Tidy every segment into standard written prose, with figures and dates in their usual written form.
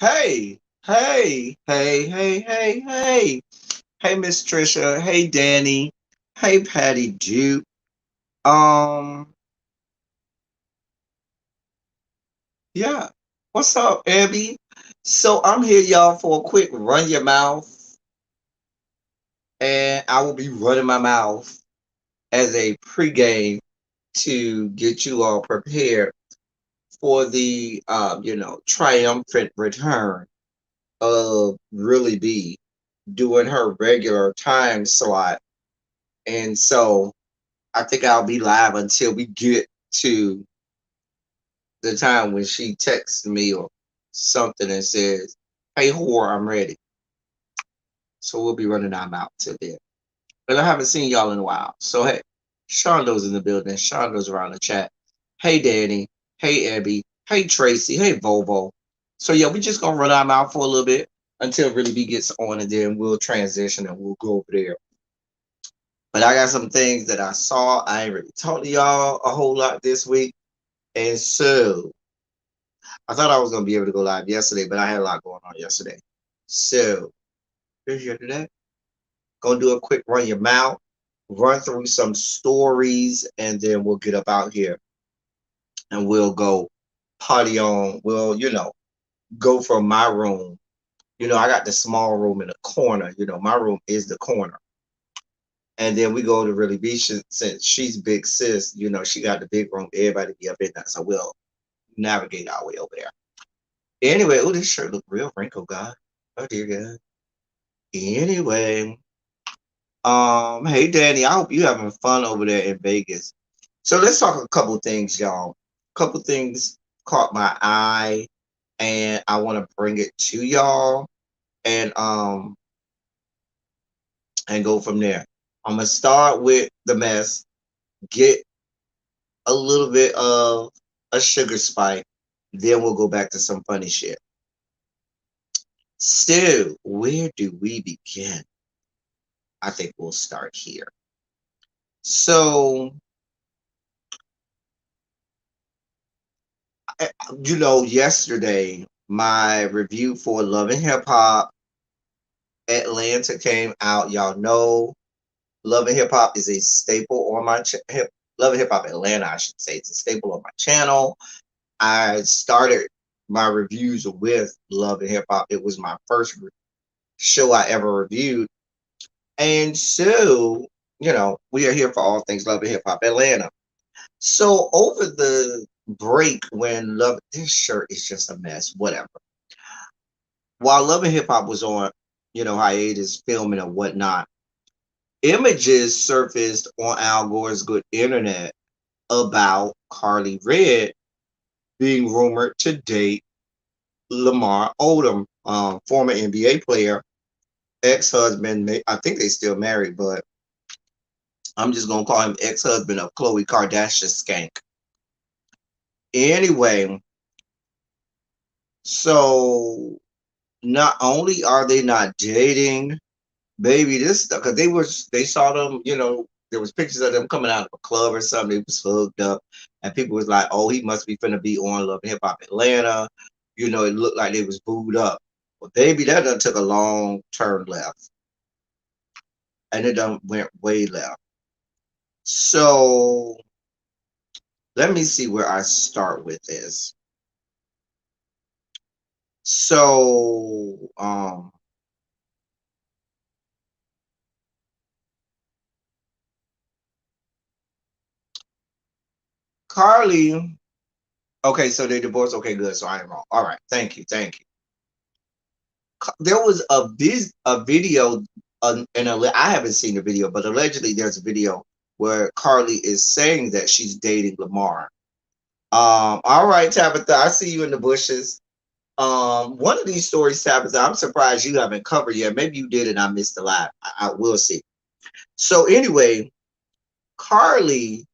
Hey, hey, hey, hey, hey, hey. Hey, Miss Trisha. Hey, Danny. Hey, Patty Duke. Um, yeah. What's up, Abby? So I'm here, y'all, for a quick run your mouth, and I will be running my mouth as a pregame to get you all prepared for the, triumphant return of Really B doing her regular time slot. And so I think I'll be live until we get to the time when she texts me or something and says, "Hey, whore, I'm ready." So we'll be running our mouth till then. But I haven't seen y'all in a while. So hey, Shondo's in the building. Shondo's around the chat. Hey, Danny. Hey, Abby. Hey, Tracy. Hey, Volvo. So yeah, we just gonna run our mouth for a little bit until Really B gets on, and then we'll transition and we'll go over there. But I got some things that I saw. I ain't really talked to y'all a whole lot this week. And so I thought I was gonna be able to go live yesterday, but I had a lot going on yesterday. So we're here today. Gonna do a quick run your mouth, run through some stories, and then we'll get up out here and we'll go party on. We'll, go from my room. I got the small room in the corner. My room is the corner. And then we go to Really B since she's big sis, she got the big room. Everybody be up in that. So we'll navigate our way over there. Anyway, oh, this shirt look real wrinkled, God. Oh dear God. Anyway, hey Danny, I hope you having fun over there in Vegas. So let's talk a couple things, y'all. A couple things caught my eye, and I want to bring it to y'all, and and go from there. I'm gonna start with the mess, get a little bit of a sugar spike, then we'll go back to some funny shit. So, where do we begin? I think we'll start here. So, yesterday, my review for Love and Hip Hop Atlanta came out. Y'all know Love and Hip Hop is a staple on my Love and Hip Hop Atlanta, I should say. It's a staple on my channel. I started my reviews with Love and Hip Hop. It was my first show I ever reviewed. And so, we are here for all things Love and Hip Hop Atlanta. So over the break when this shirt is just a mess, whatever. While Love and Hip Hop was on, hiatus, filming and whatnot, images surfaced on Al Gore's Good Internet about Carly Red being rumored to date Lamar Odom, former NBA player, ex-husband. I think they still married, but I'm just gonna call him ex-husband of Khloe Kardashian skank. Anyway, so not only are they not dating, baby, this stuff because they saw them, there was pictures of them coming out of a club or something. They was hooked up, and people was like, "Oh, he must be finna be on Love and Hip Hop Atlanta." It looked like they was booed up. Well, baby, that done took a long turn left, and it done went way left. So let me see where I start with this. So, Carly. Okay, so they divorced. Okay, good. So I am wrong. All right, thank you, thank you. There was a video, I haven't seen the video, but allegedly there's a video where Carly is saying that she's dating Lamar. All right, Tabitha, I see you in the bushes. One of these stories, Tabitha, I'm surprised you haven't covered yet. Maybe you did and I missed a lot. I will see. So anyway, Carly,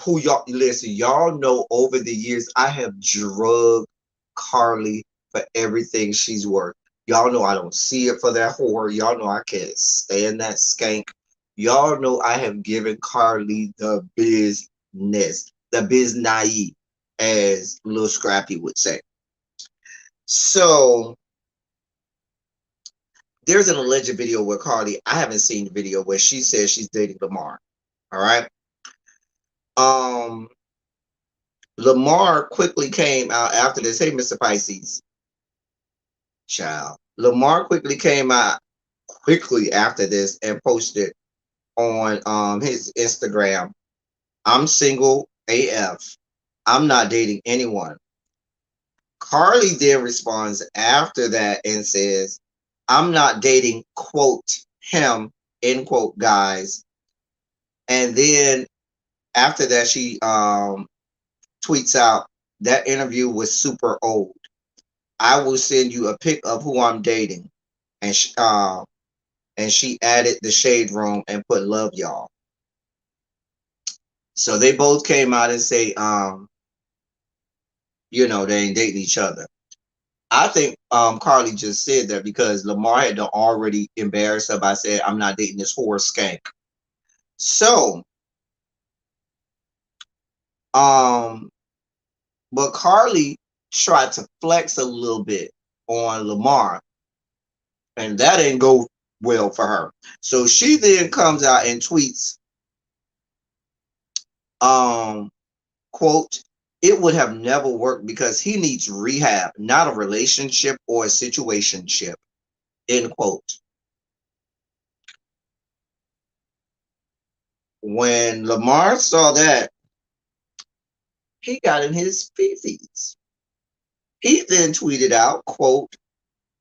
who y'all listen, y'all know over the years I have drugged Carly for everything she's worth. Y'all know I don't see it for that whore. Y'all know I can't stand that skank. Y'all know I have given Carly the business, the biz naive, as Lil Scrappy would say. So there's an alleged video where Carly, I haven't seen the video where she says she's dating Lamar. All right. Um, Lamar quickly came out after this. Hey, Mr. Pisces, child. Lamar quickly came out quickly after this and posted on his Instagram, "I'm single AF. I'm not dating anyone." Carly then responds after that and says, "I'm not dating, quote, him, end quote, guys." And then after that, she tweets out, "That interview was super old. I will send you a pic of who I'm dating." And she added the shade room and put "love y'all." So they both came out and say, they ain't dating each other. I think Carly just said that because Lamar had to already embarrass her by saying, "I'm not dating this whore skank." So, um, but Carly tried to flex a little bit on Lamar, and that didn't go well for her. So she then comes out and tweets, um, quote, "It would have never worked because he needs rehab, not a relationship or a situationship," end quote. When Lamar saw that, he got in his feces. He then tweeted out, quote,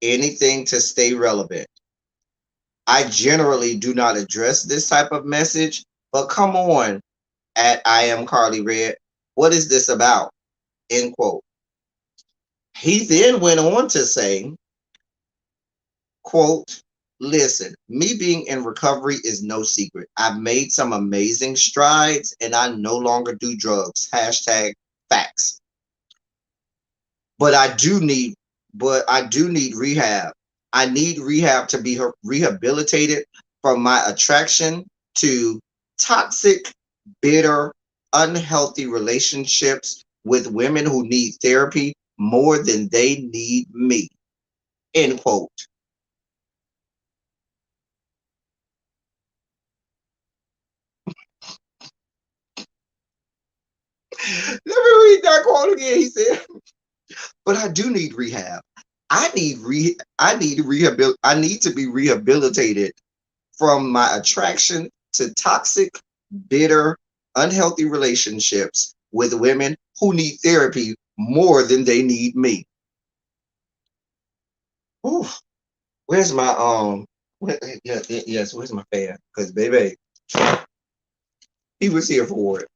"Anything to stay relevant. I generally do not address this type of message, but come on, at I am Carly Red. What is this about?" End quote. He then went on to say, quote, "Listen, me being in recovery is no secret. I've made some amazing strides and I no longer do drugs. Hashtag facts. But I do need, but I do need rehab. I need rehab to be rehabilitated from my attraction to toxic, bitter, unhealthy relationships with women who need therapy more than they need me." End quote. Let me read that quote again. He said, "But I do need rehab. I need to be rehabilitated from my attraction to toxic, bitter, unhealthy relationships with women who need therapy more than they need me." Ooh, where's my yes, where's my fan? Because baby, he was here for it.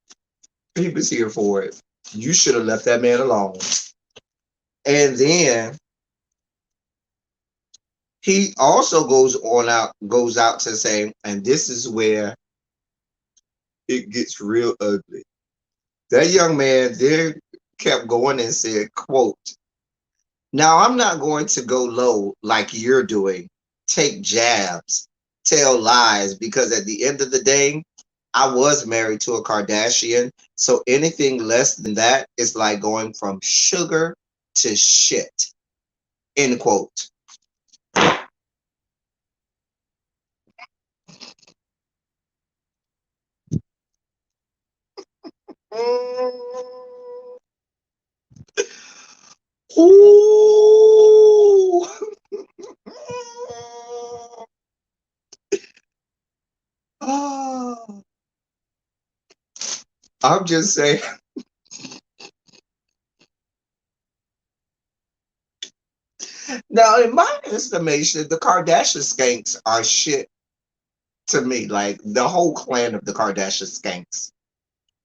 He was here for it. You should have left that man alone. And then he also goes out to say, and this is where it gets real ugly. That young man then kept going and said, quote, Now, I'm not going to go low like you're doing, take jabs, tell lies, because at the end of the day, I was married to a Kardashian. So anything less than that is like going from sugar to shit. End quote. Ooh. Oh, I'm just saying. Now, in my estimation, the Kardashian skanks are shit to me. Like the whole clan of the Kardashian skanks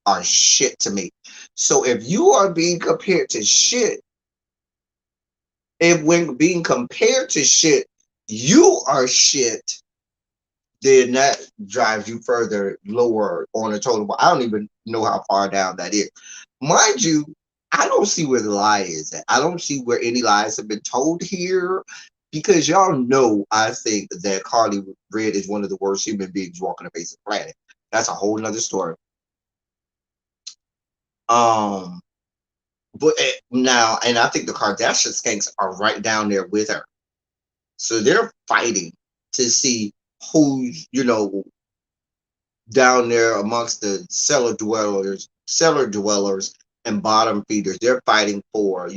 are shit to me. So if you are being compared to shit, if when being compared to shit, you are shit, then that drives you further lower on the totem pole. I don't even know how far down that is. Mind you, I don't see where the lie is at. I don't see where any lies have been told here because y'all know I think that Carly Red is one of the worst human beings walking the face of the planet. That's a whole nother story. Um, but now, and I think the Kardashian skanks are right down there with her. So they're fighting to see who's, down there amongst the cellar dwellers and bottom feeders. They're fighting for,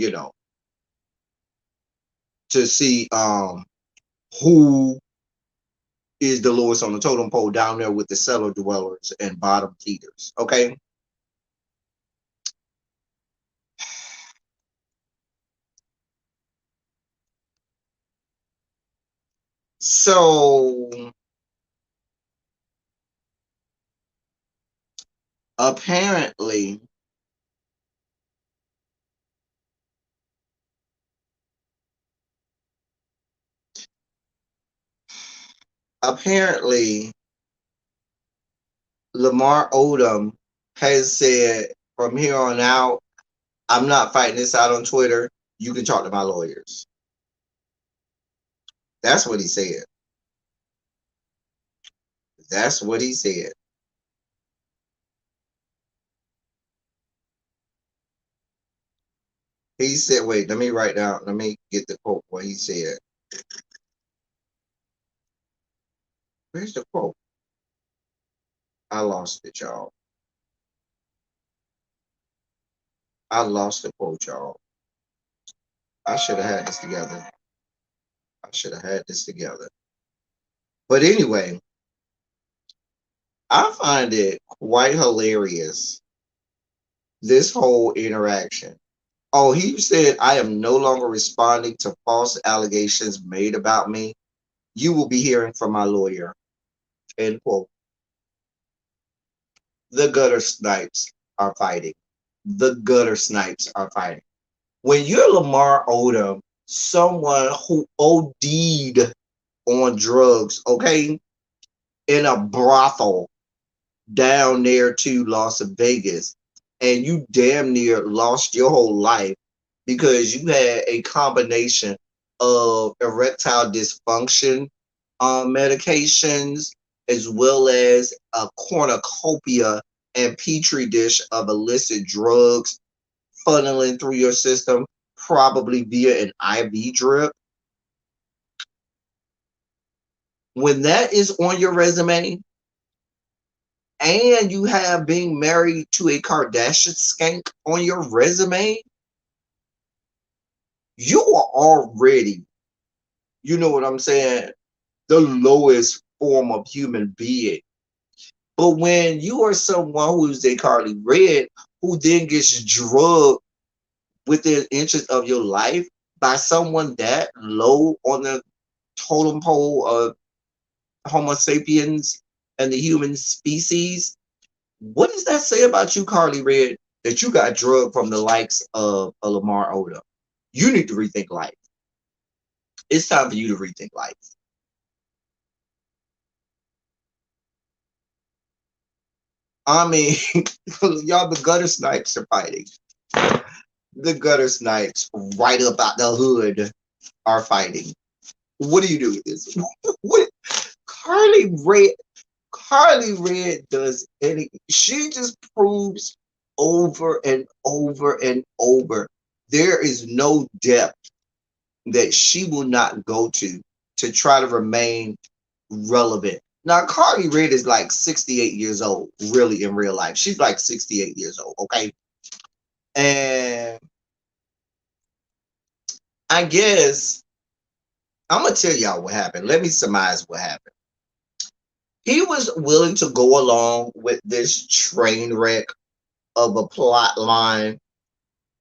to see who is the lowest on the totem pole down there with the cellar dwellers and bottom feeders. Okay. So apparently, apparently, Lamar Odom has said from here on out, I'm not fighting this out on Twitter. You can talk to my lawyers. That's what he said. That's what he said. He said, wait, let me write down, let me get the quote what he said. Where's the quote? I lost it, y'all. I lost the quote, y'all. I should have had this together. I should have had this together. But anyway, I find it quite hilarious, this whole interaction. Oh, he said, I am no longer responding to false allegations made about me. You will be hearing from my lawyer. End quote. The gutter snipes are fighting. The gutter snipes are fighting. When you're Lamar Odom, someone who OD'd on drugs, okay, in a brothel down there to Las Vegas, and you damn near lost your whole life because you had a combination of erectile dysfunction medications as well as a cornucopia and petri dish of illicit drugs funneling through your system, probably via an IV drip. When that is on your resume, and you have being married to a Kardashian skank on your resume, you are already, you know what I'm saying, the lowest form of human being. But when you are someone who's a Carly Red, who then gets drugged within inches of your life by someone that low on the totem pole of Homo sapiens and the human species, what does that say about you, Carly Red, that you got drugged from the likes of a Lamar Odom? You need to rethink life. It's time for you to rethink life. I mean, y'all, the gutter snipes are fighting. The gutter snipes right up out the hood are fighting. What do you do with this? What Carly Red Carly Red does any she just proves over and over and over there is no depth that she will not go to try to remain relevant. Now Carly Red is like 68 years old, really in real life. She's like 68 years old, okay? And I guess I'm gonna tell y'all what happened. Let me surmise what happened. He was willing to go along with this train wreck of a plot line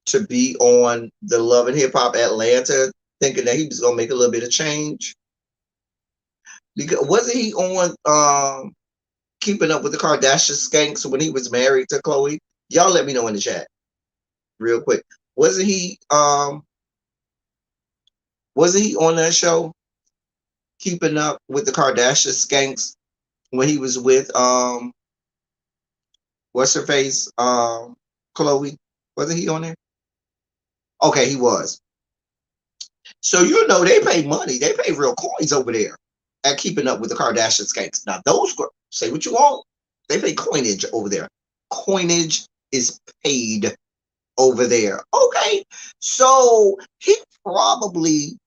to be on the Love and Hip Hop Atlanta, thinking that he was gonna make a little bit of change. Because wasn't he on Keeping Up with the Kardashian Skanks when he was married to Chloe? Y'all let me know in the chat real quick. Wasn't he on that show Keeping Up with the Kardashian Skanks when he was with what's her face? Chloe. Wasn't he on there? Okay, he was. So you know they pay money. They pay real coins over there at Keeping Up with the Kardashian Skanks. Now those girls, say what you want. They pay coinage over there. Coinage is paid over there. Okay. So he probably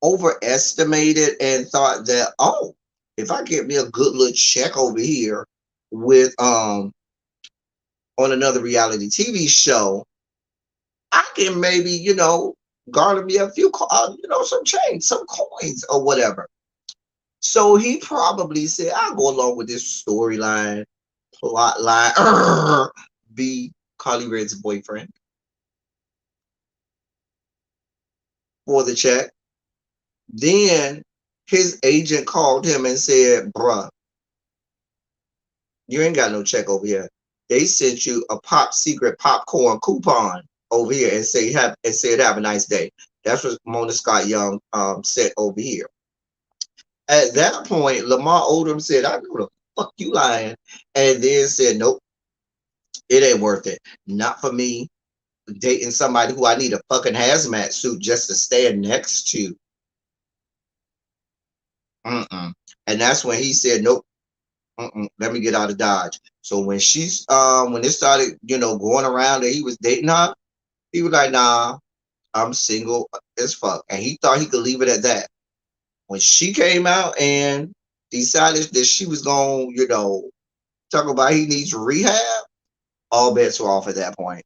overestimated and thought that, oh, if I get me a good little check over here with on another reality TV show, I can maybe, garner me a few, some change, some coins or whatever. So he probably said, I'll go along with this storyline, plot line, be Carly Red's boyfriend for the check. Then his agent called him and said, bruh, you ain't got no check over here. They sent you a pop secret popcorn coupon over here and said have a nice day. That's what Mona Scott Young said over here. At that point, Lamar Odom said, I know the fuck you lying. And then said, nope, it ain't worth it. Not for me dating somebody who I need a fucking hazmat suit just to stand next to. Mm-mm. And that's when he said, nope, let me get out of Dodge. So when when it started, going around that he was dating her, he was like, nah, I'm single as fuck. And he thought he could leave it at that. When she came out and decided that she was going, talk about he needs rehab, all bets were off at that point.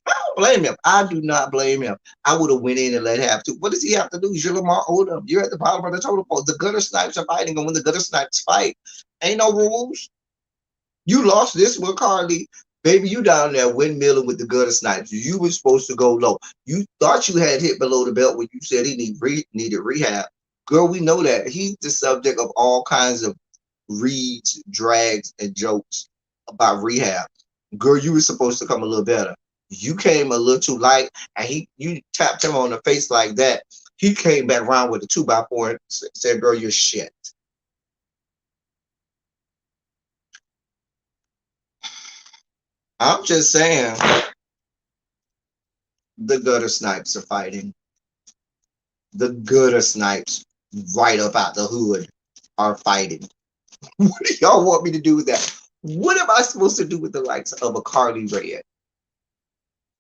I don't blame him. I do not blame him. I would have went in and let him have to. What does he have to do? You're Lamar Odom. You're at the bottom of the totem pole. The gutter snipes are fighting, and when the gutter snipes fight, ain't no rules. You lost this one, Carly. Baby, you down there windmilling with the gutter snipes. You were supposed to go low. You thought you had hit below the belt when you said he needed rehab. Girl, we know that. He's the subject of all kinds of reads, drags, and jokes about rehab. Girl, you were supposed to come a little better. You came a little too light, and you tapped him on the face like that. He came back around with a 2x4 and said, girl, you're shit. I'm just saying the gutter snipes are fighting. The gutter snipes right up out the hood are fighting. What do y'all want me to do with that? What am I supposed to do with the likes of a Carly Red?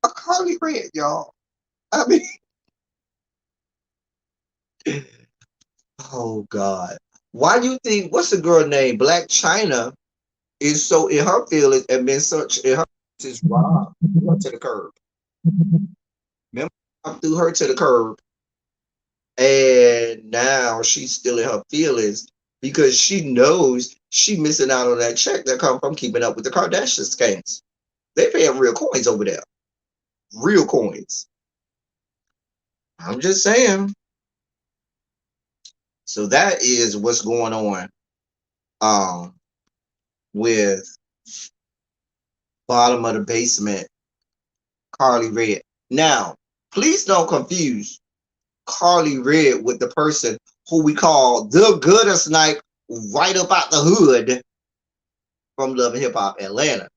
A Carly Red, y'all. I mean, oh God. Why do you think, what's the girl name? Black China is so in her feelings and been such in her is robbed to the curb. Remember, I threw her to the curb, and now she's still in her feelings because she knows she missing out on that check that come from Keeping Up with the Kardashian skanks. They paying real coins over there. Real coins. I'm just saying. So that is what's going on with bottom of the basement Carly Red. Now, please don't confuse Carly Red with the person who we call the gutter snipe right up out the hood from Love and Hip Hop Atlanta.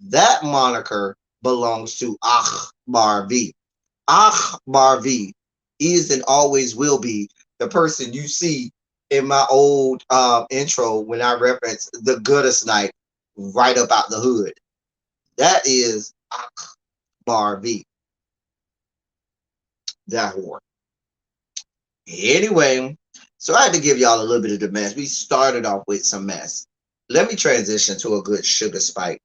That moniker belongs to Akbar V. Marvi is and always will be the person you see in my old intro when I reference the goodest night right about the hood. That is Marvi, that whore. Anyway, so I had to give y'all a little bit of the mess. We started off with some mess. Let me transition to a good sugar spike.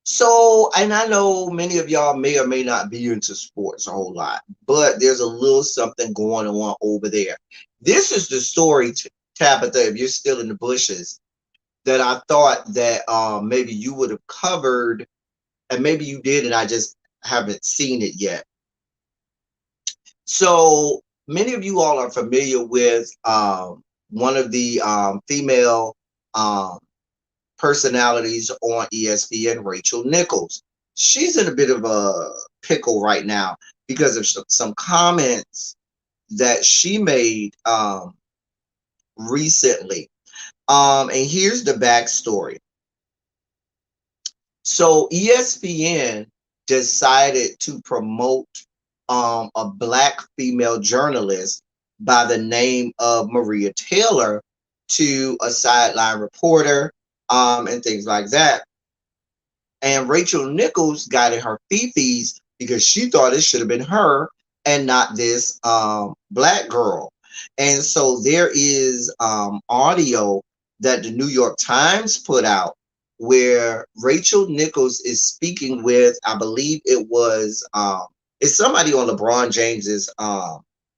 So, and I know many of y'all may or may not be into sports a whole lot, but there's a little something going on over there. This is the story, Tabitha, if you're still in the bushes, that I thought that maybe you would have covered, and maybe you did, and I just haven't seen it yet. So, many of you all are familiar with one of the female um, personalities on ESPN, Rachel Nichols. She's in a bit of a pickle right now because of some comments that she made recently. And here's the backstory. So ESPN decided to promote a black female journalist by the name of Maria Taylor to a sideline reporter and things like that. And Rachel Nichols got in her fifis because she thought it should have been her and not this black girl. And so there is audio that the New York Times put out where Rachel Nichols is speaking with, I believe it's somebody on LeBron James's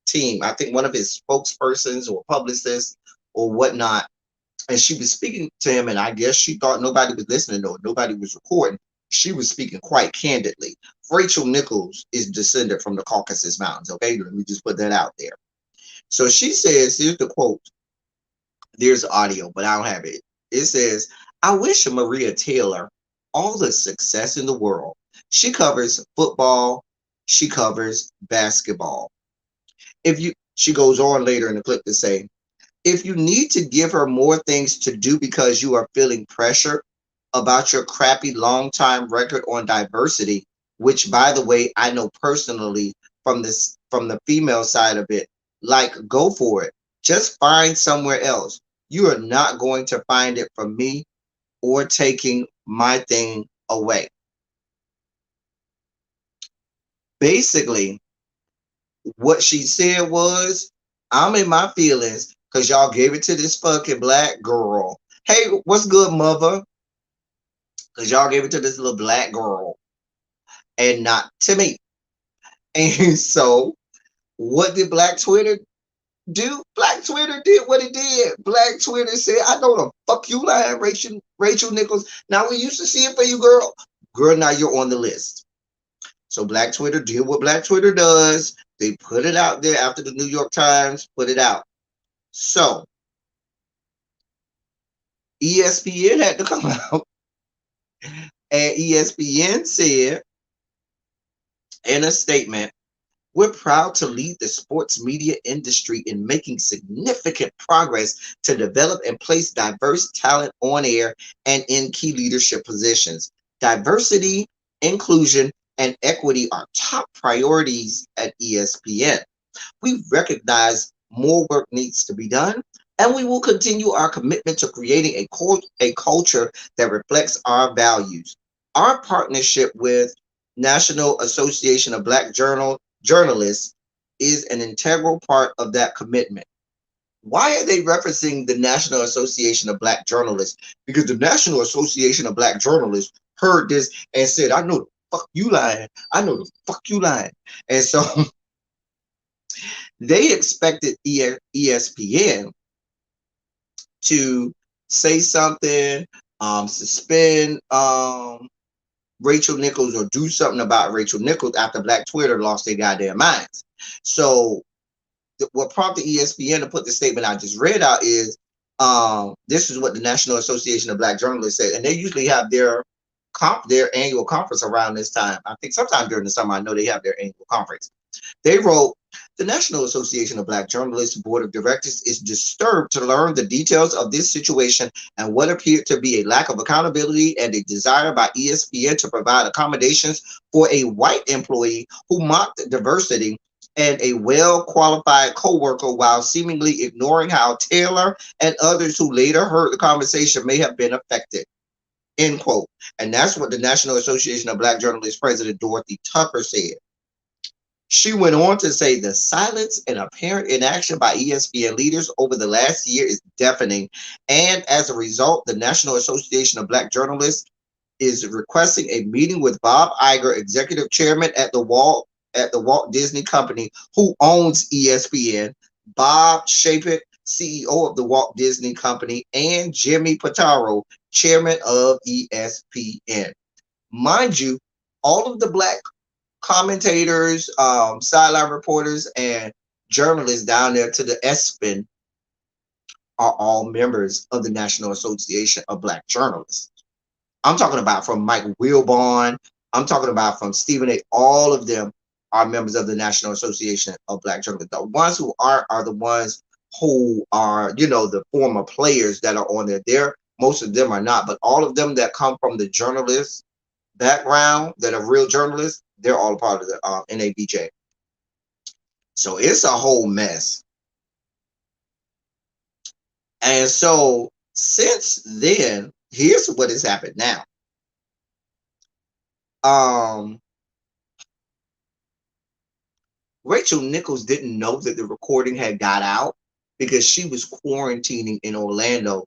team. I think one of his spokespersons or publicists or whatnot, and she was speaking to him, and I guess she thought nobody was listening or nobody was recording. She was speaking quite candidly. Rachel Nichols is descended from the Caucasus Mountains. Okay, let me just put that out there. So she says, here's the quote. There's audio, but I don't have it. It says, "I wish Maria Taylor all the success in the world. She covers football. She covers basketball. She goes on later in the clip to say, if you need to give her more things to do because you are feeling pressure about your crappy long-time record on diversity, which by the way, I know personally from the female side of it, like go for it. Just find somewhere else. You are not going to find it from me or taking my thing away." Basically, what she said was, I'm in my feelings because y'all gave it to this fucking black girl. Hey, what's good, mother? Because y'all gave it to this little black girl and not to me. And so, what did Black Twitter do? Black Twitter did what it did. Black Twitter said, I know the fuck you lying, Rachel Nichols. Now we used to see it for you, girl. Girl, now you're on the list. So Black Twitter did what Black Twitter does. They put it out there after the New York Times put it out. So ESPN had to come out, and ESPN said in a statement, "We're proud to lead the sports media industry in making significant progress to develop and place diverse talent on air and in key leadership positions. Diversity, inclusion, and equity are top priorities at ESPN. We recognize more work needs to be done, and we will continue our commitment to creating a culture that reflects our values. Our partnership with National Association of Black Journalists is an integral part of that commitment." Why are they referencing the National Association of Black Journalists? Because the National Association of Black Journalists heard this and said, I know the fuck you lying. I know the fuck you lying. And so they expected ESPN to say something, suspend Rachel Nichols or do something about Rachel Nichols after Black Twitter lost their goddamn minds. So what prompted ESPN to put the statement I just read out is this is what the National Association of Black Journalists said, and they usually have their annual conference around this time. I think sometime during the summer. I know they have their annual conference. They wrote, the National Association of Black Journalists Board of Directors is disturbed to learn the details of this situation and what appeared to be a lack of accountability and a desire by ESPN to provide accommodations for a white employee who mocked diversity and a well-qualified co-worker while seemingly ignoring how Taylor and others who later heard the conversation may have been affected. End quote. And that's what the National Association of Black Journalists President Dorothy Tucker said. She went on to say the silence and apparent inaction by ESPN leaders over the last year is deafening. And as a result, the National Association of Black Journalists is requesting a meeting with Bob Iger, executive chairman at the Walt Disney Company, who owns ESPN, Bob Chapek, CEO of the Walt Disney Company, and Jimmy Pitaro, chairman of ESPN. Mind you, all of the black commentators, sideline reporters, and journalists down there to the ESPN are all members of the National Association of Black Journalists. I'm talking about from Mike Wilbon. I'm talking about from Stephen A. All of them are members of the National Association of Black Journalists. The ones who aren't are the ones who are, the former players that are on there. Most of them are not, but all of them that come from the journalist background, that are real journalists, they're all part of the NABJ. So it's a whole mess. And so since then, here's what has happened now. Rachel Nichols didn't know that the recording had got out because she was quarantining in Orlando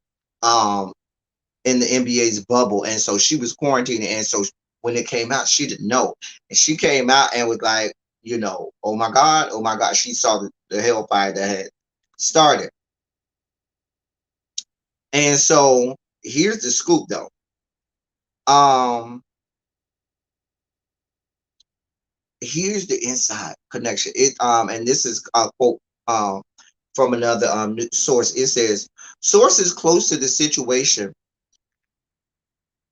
in the NBA's bubble. And so she was quarantining. And so when it came out, she didn't know. And she came out and was like, oh my God. She saw the hellfire that had started. And so here's the scoop though. Here's the inside connection. And this is a quote from another source. It says, sources close to the situation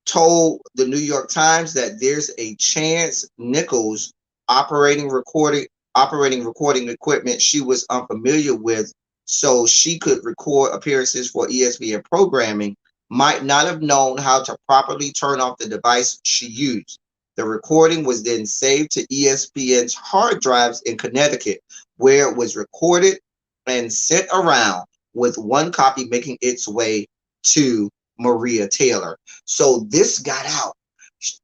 told the New York Times that there's a chance Nichols operating recording equipment she was unfamiliar with, so she could record appearances for ESPN programming, might not have known how to properly turn off the device she used. The recording was then saved to ESPN's hard drives in Connecticut, where it was recorded and sent around, with one copy making its way to Maria Taylor. So this got out.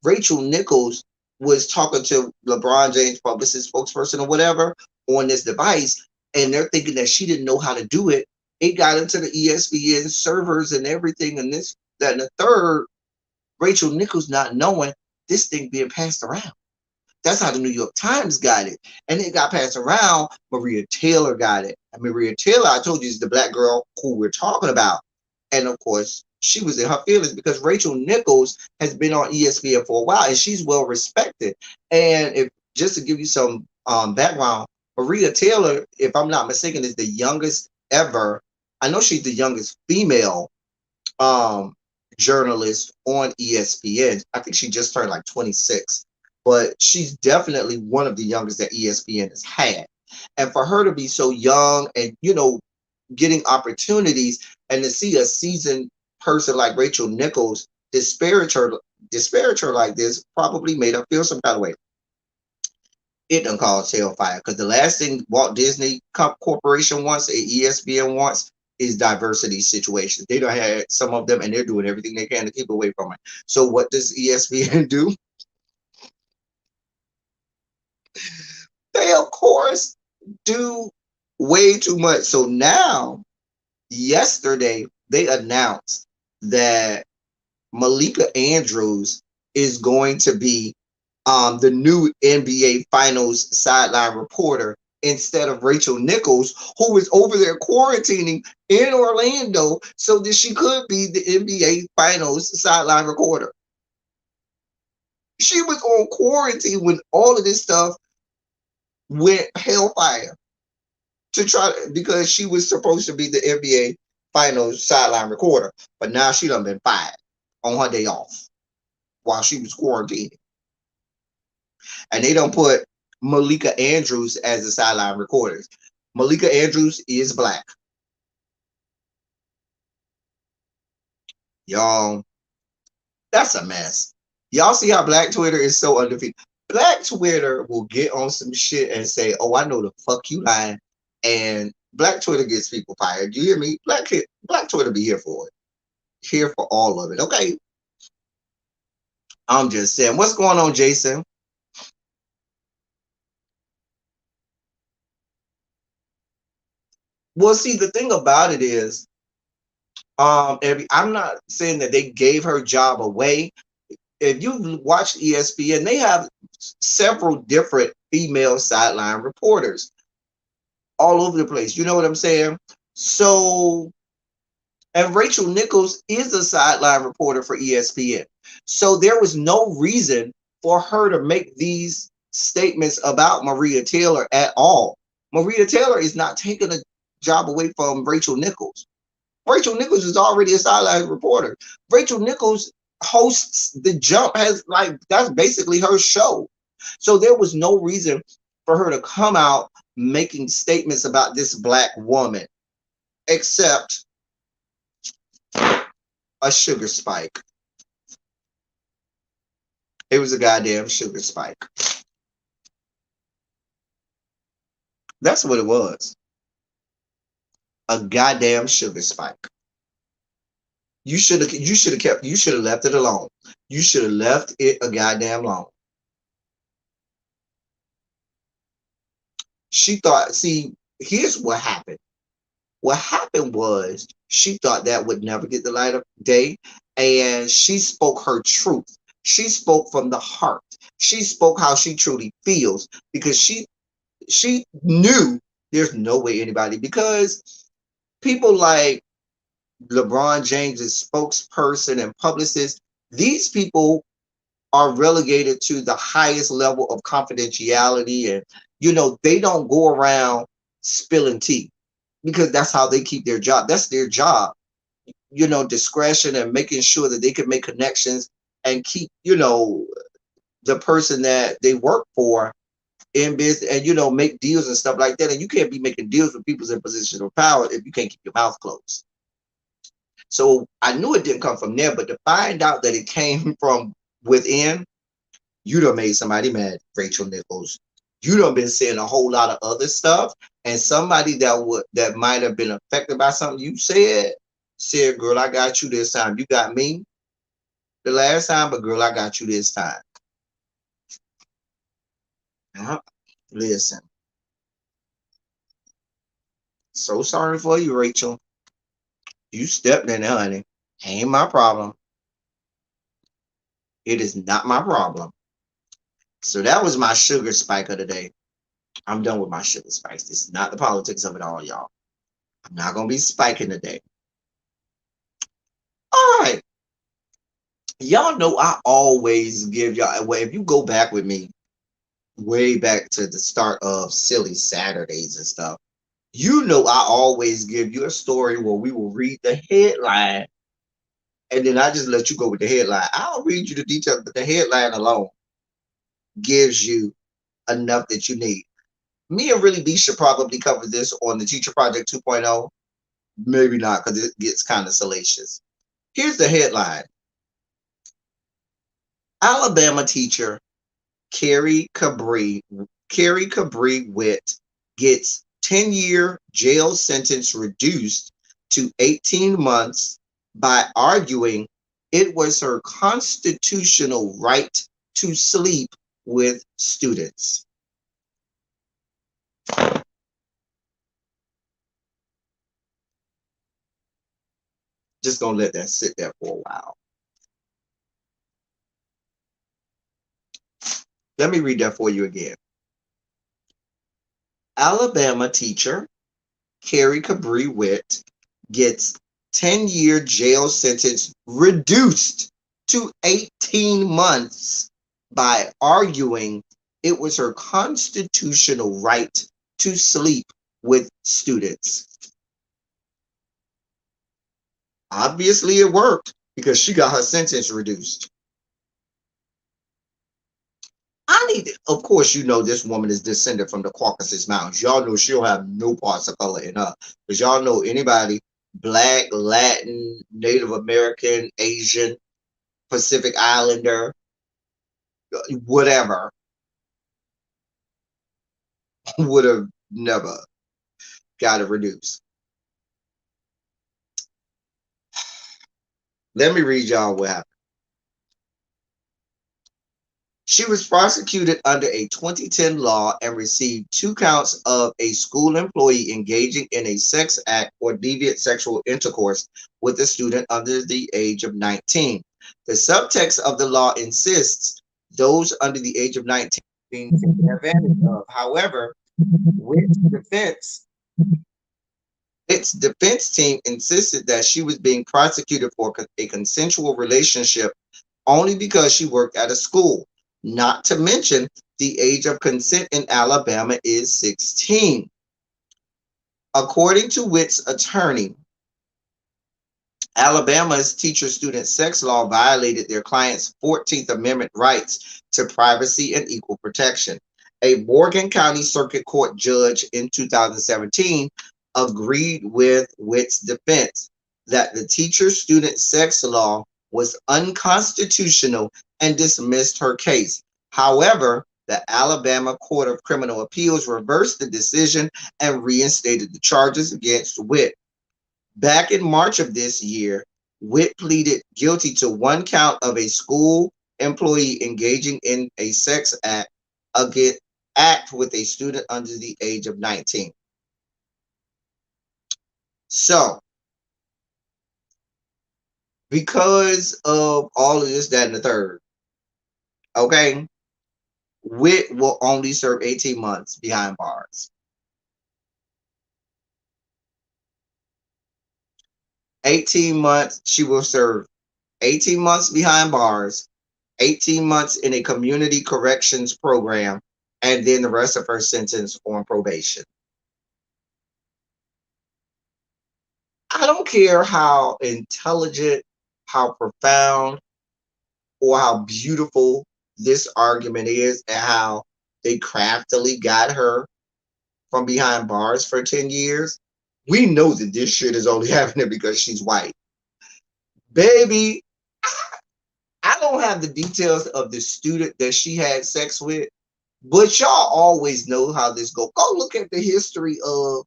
Rachel Nichols was talking to LeBron James' publicist, spokesperson, or whatever on this device, and they're thinking that she didn't know how to do it. It got into the ESPN servers and everything, and this, that, and the third. Rachel Nichols not knowing this thing being passed around. That's how the New York Times got it. And it got passed around. Maria Taylor got it. And Maria Taylor, I told you, is the black girl who we're talking about. And of course, she was in her feelings because Rachel Nichols has been on ESPN for a while and she's well respected. And if just to give you some background, Maria Taylor, if I'm not mistaken, is the youngest ever. I know she's the youngest female journalist on ESPN. I think she just turned like 26, but she's definitely one of the youngest that ESPN has had. And for her to be so young and, getting opportunities, and to see a seasoned person like Rachel Nichols disparage her like this probably made her feel some kind of way. It done caused hellfire, because the last thing Walt Disney Corporation wants, ESPN wants, is diversity situations. They don't have some of them, and they're doing everything they can to keep away from it. So what does ESPN do? They, of course, do way too much. So now, yesterday, they announced that Malika Andrews is going to be the new NBA Finals sideline reporter instead of Rachel Nichols, who was over there quarantining in Orlando so that she could be the NBA Finals sideline reporter. She was on quarantine when all of this stuff went hellfire because she was supposed to be the NBA Finals sideline reporter, but now she done been fired on her day off while she was quarantining. And they don't put Malika Andrews as the sideline recorders. Malika Andrews is black. Y'all, that's a mess. Y'all see how Black Twitter is so undefeated? Black Twitter will get on some shit and say, "Oh, I know the fuck you lying," and Black Twitter gets people fired. Do you hear me? Black Twitter be here for it. Here for all of it. Okay. I'm just saying. What's going on, Jason? Well, see, the thing about it is, I'm not saying that they gave her job away. If you watch ESPN, they have several different female sideline reporters all over the place. You know what I'm saying? So, and Rachel Nichols is a sideline reporter for ESPN. So there was no reason for her to make these statements about Maria Taylor at all. Maria Taylor is not taking a job away from Rachel Nichols. Rachel Nichols is already a sideline reporter. Rachel Nichols hosts The Jump, has like that's basically her show. So there was no reason for her to come out making statements about this black woman, except a sugar spike. It was a goddamn sugar spike. That's what it was. A goddamn sugar spike. You should have left it alone. You should have left it a goddamn alone. She thought, see, here's what happened. What happened was she thought that would never get the light of day, and she spoke her truth. She spoke from the heart. She spoke how she truly feels because she knew there's no way anybody, because people like LeBron James's spokesperson and publicist, these people are relegated to the highest level of confidentiality, and they don't go around spilling tea because that's how they keep their job. That's their job. Discretion and making sure that they can make connections and keep the person that they work for in business, and make deals and stuff like that. And you can't be making deals with people in positions of power if you can't keep your mouth closed. So I knew it didn't come from there, but to find out that it came from within, you done made somebody mad, Rachel Nichols. You done been saying a whole lot of other stuff, and somebody that might have been affected by something you said, girl, I got you this time. You got me the last time, but girl, I got you this time. Listen, so sorry for you, Rachel. You stepped in there, honey. Ain't my problem. It is not my problem. So that was my sugar spike of the day. I'm done with my sugar spikes. This is not the politics of it all, y'all. I'm not going to be spiking today. All right. Y'all know I always give y'all, well, if you go back with me, way back to the start of Silly Saturdays and stuff, I always give you a story where we will read the headline and then I just let you go with the headline. I'll read you the details, but the headline alone gives you enough that you need. Me and Really B should probably cover this on the Teacher Project 2.0. Maybe not, because it gets kind of salacious. Here's the headline. Alabama teacher Carrie Cabri Witt gets 10-year jail sentence reduced to 18 months by arguing it was her constitutional right to sleep with students. Just gonna let that sit there for a while. Let me read that for you again. Alabama teacher Carrie Cabri Witt gets 10-year jail sentence reduced to 18 months by arguing it was her constitutional right to sleep with students. Obviously, it worked because she got her sentence reduced. I I need, of course, you know this woman is descended from the Caucasus Mountains. Y'all know she don't have no parts of color in her. Because y'all know anybody, Black, Latin, Native American, Asian, Pacific Islander, whatever, would have never got it reduced. Let me read y'all what happened. She was prosecuted under a 2010 law and received 2 counts of a school employee engaging in a sex act or deviant sexual intercourse with a student under the age of 19. The subtext of the law insists those under the age of 19 being taken advantage of. However, Witt's defense, its defense team insisted that she was being prosecuted for a consensual relationship only because she worked at a school. Not to mention, the age of consent in Alabama is 16. According to Witt's attorney, Alabama's teacher-student sex law violated their client's 14th Amendment rights to privacy and equal protection. A Morgan County Circuit Court judge in 2017 agreed with Witt's defense that the teacher-student sex law was unconstitutional and dismissed her case. However, the Alabama Court of Criminal Appeals reversed the decision and reinstated the charges against Witt. Back in March of this year, Witt pleaded guilty to 1 count of a school employee engaging in a sex act with a student under the age of 19. So, because of all of this, that, and the third, okay, Witt will only serve 18 months behind bars. 18 months, she will serve 18 months behind bars, 18 months in a community corrections program, and then the rest of her sentence on probation. I don't care how intelligent, how profound, or how beautiful this argument is, and how they craftily got her from behind bars for 10 years. We know that this shit is only happening because she's white. Baby, I don't have the details of the student that she had sex with, but y'all always know how this goes. Go look at the history of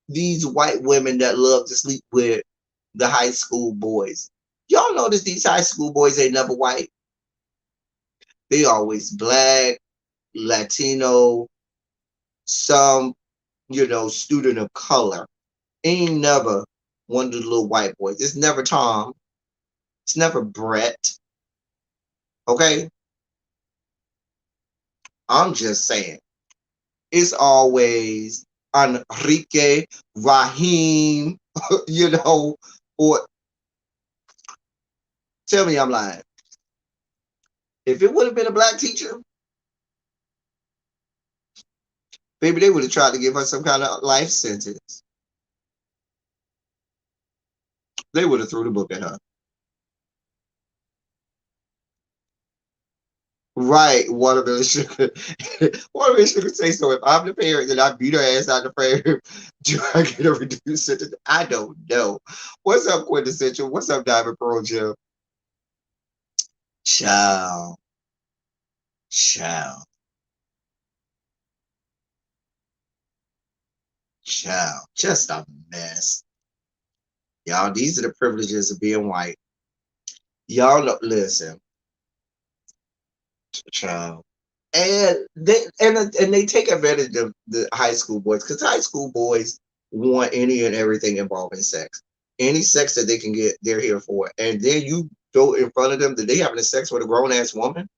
these white women that love to sleep with the high school boys. Y'all notice these high school boys ain't never white. They always Black, Latino, some, student of color. Ain't never one of the little white boys. It's never Tom. It's never Brett. Okay? I'm just saying. It's always Enrique, Raheem, or tell me I'm lying. If it would have been a Black teacher, maybe they would have tried to give her some kind of life sentence. They would have threw the book at her. Right, watermelon sugar. Watermelon sugar say so. If I'm the parent, then I beat her ass out the frame. Do I get a reduced sentence? I don't know. What's up, Quintessential? What's up, Diamond Pearl Jim? Child. Child. Child. Just a mess. Y'all, these are the privileges of being white. Y'all know, listen, child. And they take advantage of the high school boys, because high school boys want any and everything involving sex. Any sex that they can get, they're here for. And then you go in front of them that they having sex with a grown ass woman,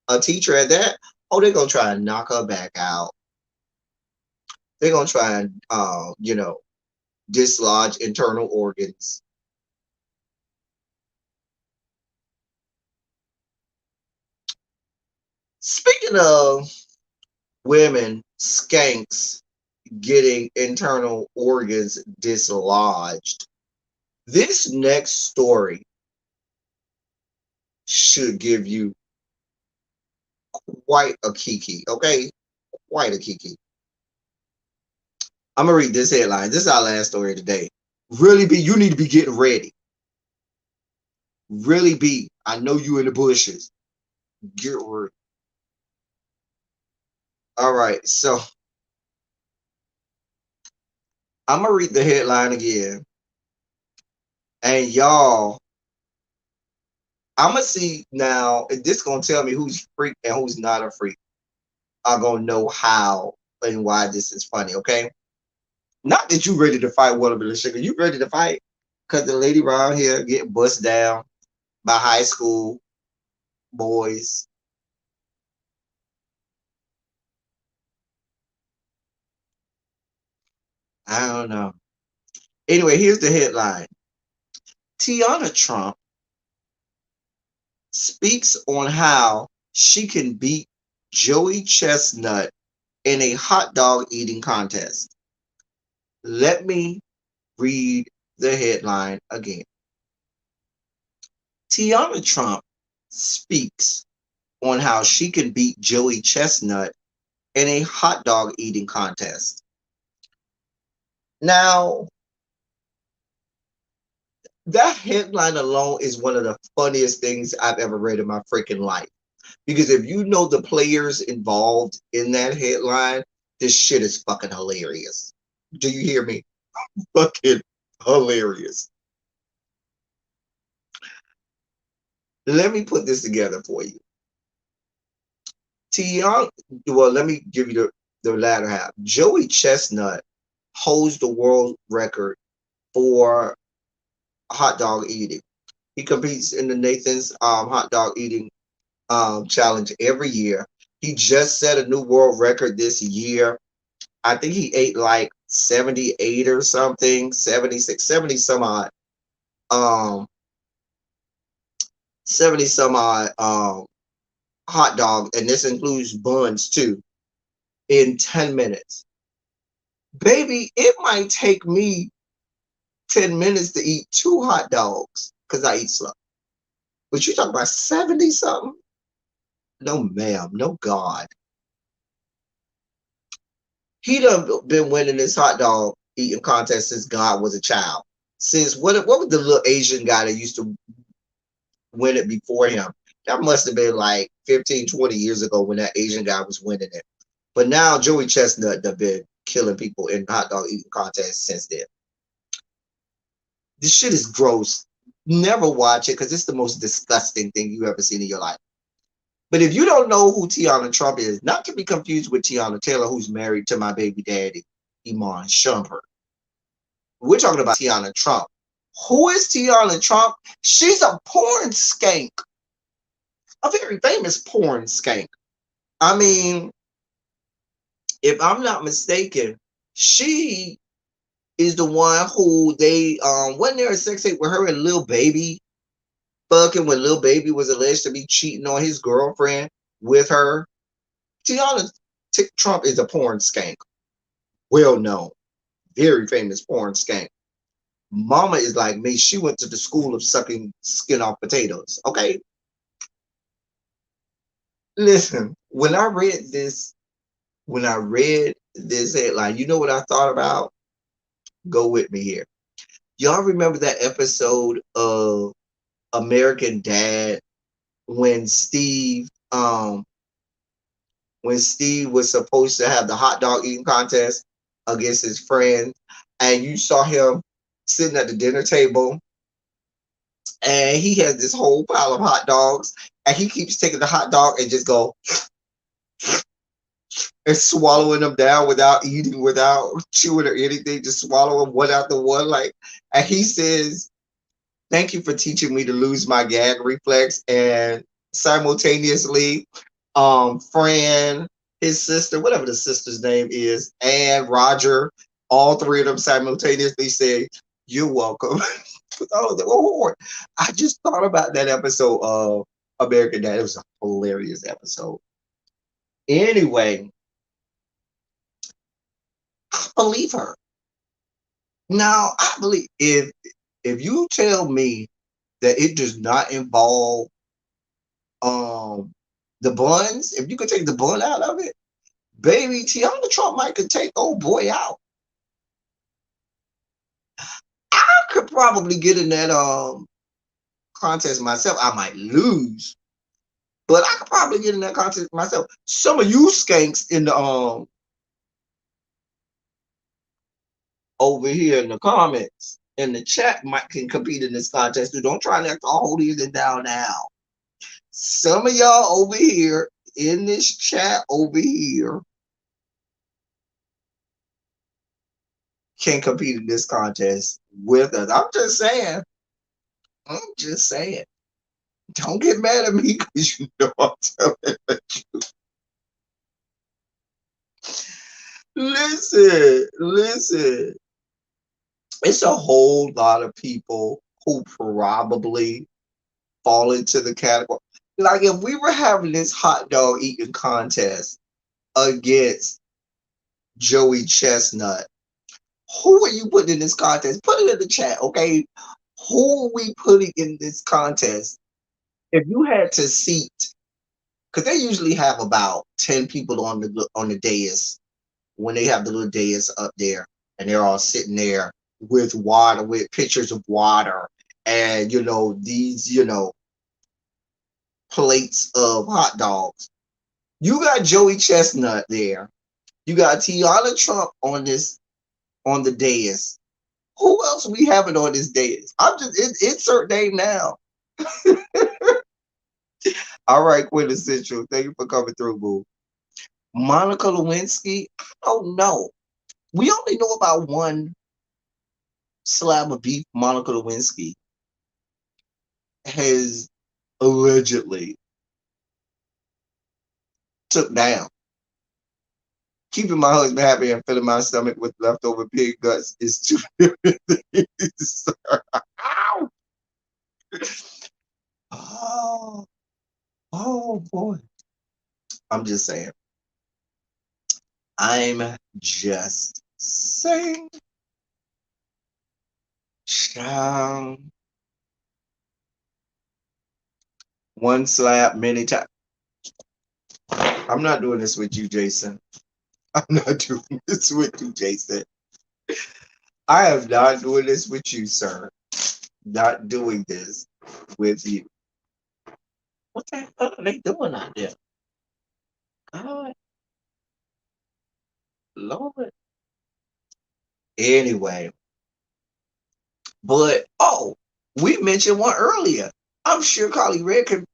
a teacher at that. Oh, they're gonna try and knock her back out. They're gonna try and dislodge internal organs. Speaking of women, skanks getting internal organs dislodged, this next story should give you quite a kiki, okay? Quite a kiki. I'm gonna read this headline. This is our last story of the day. Really be, you need to be getting ready. Really be. I know you in the bushes. Get ready. All right, so I'm gonna read the headline again, and y'all, I'm gonna see now. If this gonna tell me who's freak and who's not a freak. I'm gonna know how and why this is funny. Okay, not that you ready to fight Watermelon Sugar. You ready to fight? Cause the lady around here getting bust down by high school boys. I don't know. Anyway, here's the headline: Tiana Trump speaks on how she can beat Joey Chestnut in a hot dog eating contest. Let me read the headline again. Tiana Trump speaks on how she can beat Joey Chestnut in a hot dog eating contest. Now, that headline alone is one of the funniest things I've ever read in my freaking life. Because if you know the players involved in that headline, this shit is fucking hilarious. Do you hear me? Fucking hilarious. Let me put this together for you. Tiana, well, let me give you the latter half. Joey Chestnut holds the world record for hot dog eating. He competes in the Nathan's hot dog eating challenge every year. He just set a new world record this year. I think he ate like 78 or something, 76, 70 some odd, um, 70 some odd hot dog, and this includes buns too, in 10 minutes. Baby, it might take me 10 minutes to eat two hot dogs because I eat slow. But you talking about 70 something? No, ma'am. No, God. He done been winning this hot dog eating contest since God was a child. Since what was the little Asian guy that used to win it before him? That must have been like 15, 20 years ago when that Asian guy was winning it. But now Joey Chestnut have been killing people in hot dog eating contests since then. This shit is gross. Never watch it because it's the most disgusting thing you ever seen in your life. But if you don't know who Tiana Trump is, not to be confused with Tiana Taylor, who's married to my baby daddy, Iman Shumpert. We're talking about Tiana Trump. Who is Tiana Trump? She's a porn skank, a very famous porn skank. I mean, if I'm not mistaken, she is the one who they wasn't there a sex tape with her and Lil Baby fucking when Lil Baby was alleged to be cheating on his girlfriend with her. Tiana Trump is a porn skank, well known, very famous porn skank. Mama is like me. She went to the school of sucking skin off potatoes. Okay. Listen, when I read this headline, you know what I thought about? Go with me here. Y'all remember that episode of American Dad when Steve was supposed to have the hot dog eating contest against his friends, and you saw him sitting at the dinner table, and he has this whole pile of hot dogs, and he keeps taking the hot dog and just go and swallowing them down without eating, without chewing or anything, just swallowing one after one. Like, and he says, "Thank you for teaching me to lose my gag reflex." And simultaneously, Fran, his sister, whatever the sister's name is, and Roger, all three of them simultaneously say, "You're welcome." I just thought about that episode of American Dad. It was a hilarious episode. Anyway, I believe her. Now, I believe if you tell me that it does not involve um The buns, if you could take the bun out of it, baby, Tiana Trump might could take old boy out. I could probably get in that contest myself. I might lose, but I could probably get in that contest myself. Some of you skanks in the over here in the comments in the chat might can compete in this contest too. Don't try to act all holier than thou now. Some of y'all over here in this chat over here can compete in this contest with us. I'm just saying. I'm just saying. Don't get mad at me because you know I'm telling you. Listen. It's a whole lot of people who probably fall into the category. Like if we were having this hot dog eating contest against Joey Chestnut, who are you putting in this contest? Put it in the chat, okay? Who are we putting in this contest? If you had to seat, because they usually have about 10 people on the dais when they have the little dais up there, and they're all sitting there with water, with pictures of water, and these plates of hot dogs. You got Joey Chestnut there. You got Tiana Trump on the dais. Who else we having on this dais? I'm just insert name now. All right, Quintessential. Thank you for coming through, boo. Monica Lewinsky. I don't know. We only know about one slab of beef Monica Lewinsky has allegedly took down. Keeping my husband happy and filling my stomach with leftover pig guts is two different things. Ow! Oh boy. I'm just saying. I'm just saying. One slap many times. I'm not doing this with you, Jason. I'm not doing this with you, Jason. I am not doing this with you, sir. Not doing this with you. What the hell are they doing out there? God, Lord. Anyway, but we mentioned one earlier. I'm sure Carly Red could